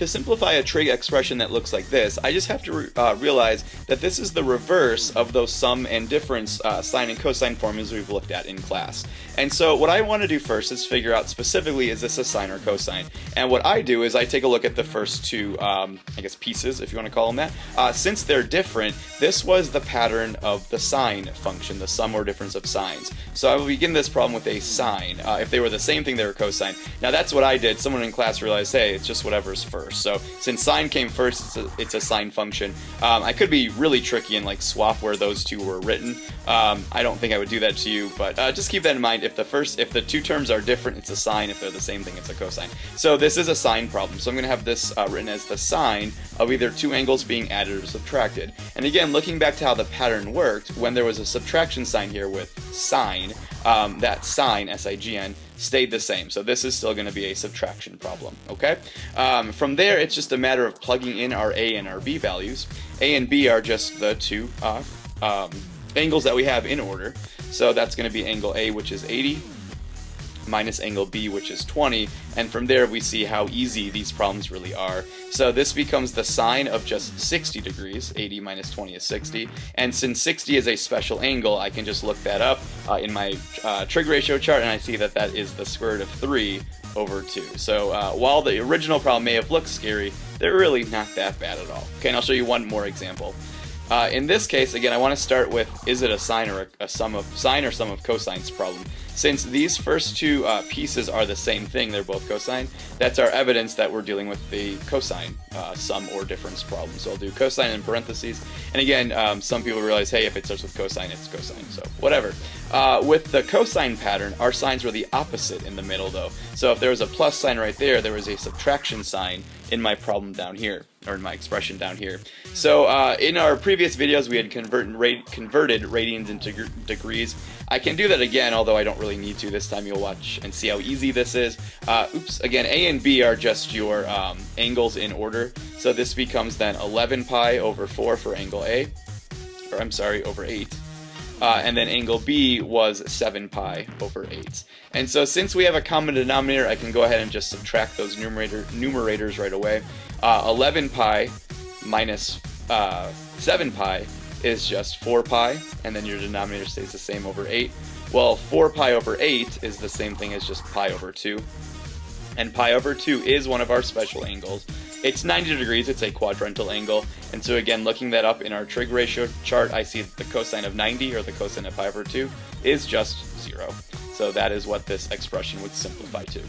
to simplify a trig expression that looks like this, I just have to realize that this is the reverse of those sum and difference sine and cosine formulas we've looked at in class. And so what I want to do first is figure out specifically, is this a sine or cosine? And what I do is I take a look at the first two, I guess, pieces, if you want to call them that. Since they're different, this was the pattern of the sine function, the sum or difference of sines. So I will begin this problem with a sine. If they were the same thing, they were cosine. Now that's what I did. Someone in class realized, hey, it's just whatever's first. So since sine came first, it's a sine function. I could be really tricky and like swap where those two were written. I don't think I would do that to you, but just keep that in mind. If the two terms are different, it's a sine. If they're the same thing, it's a cosine. So this is a sine problem. So I'm going to have this written as the sine of either two angles being added or subtracted. And again, looking back to how the pattern worked, when there was a subtraction sign here with sine, that sine, S-I-G-N, stayed the same. So this is still going to be a subtraction problem, okay? From there, it's just a matter of plugging in our A and our B values. A and B are just the two angles that we have in order. So that's going to be angle A, which is 80, minus angle B, which is 20, and from there we see how easy these problems really are. So this becomes the sine of just 60 degrees, 80 minus 20 is 60, and since 60 is a special angle, I can just look that up in my trig ratio chart, and I see that that is the square root of 3 over 2. So while the original problem may have looked scary, they're really not that bad at all. Okay, and I'll show you one more example. In this case, again, I want to start with, is it a sine or a sum of sine or sum of cosines problem? Since these first two pieces are the same thing, they're both cosine, that's our evidence that we're dealing with the cosine sum or difference problem. So I'll do cosine in parentheses. And again, some people realize, hey, if it starts with cosine, it's cosine, so whatever. With the cosine pattern, our signs were the opposite in the middle, though. So if there was a plus sign right there, there was a subtraction sign in my problem down here, or in my expression down here. So in our previous videos, we had converted radians into degrees. I can do that again, although I don't really need to. This time you'll watch and see how easy this is. Again, A and B are just your angles in order. So this becomes then 11 pi over 4 for angle A, or I'm sorry, over 8. And then angle B was 7 pi over 8. And so since we have a common denominator, I can go ahead and just subtract those numerators right away. 11 pi minus 7 pi is just 4 pi, and then your denominator stays the same over 8. Well, 4 pi over 8 is the same thing as just pi over 2. And pi over 2 is one of our special angles. It's 90 degrees, it's a quadrantal angle, and so again, looking that up in our trig ratio chart, I see that the cosine of 90, or the cosine of pi over 2, is just 0. So that is what this expression would simplify to.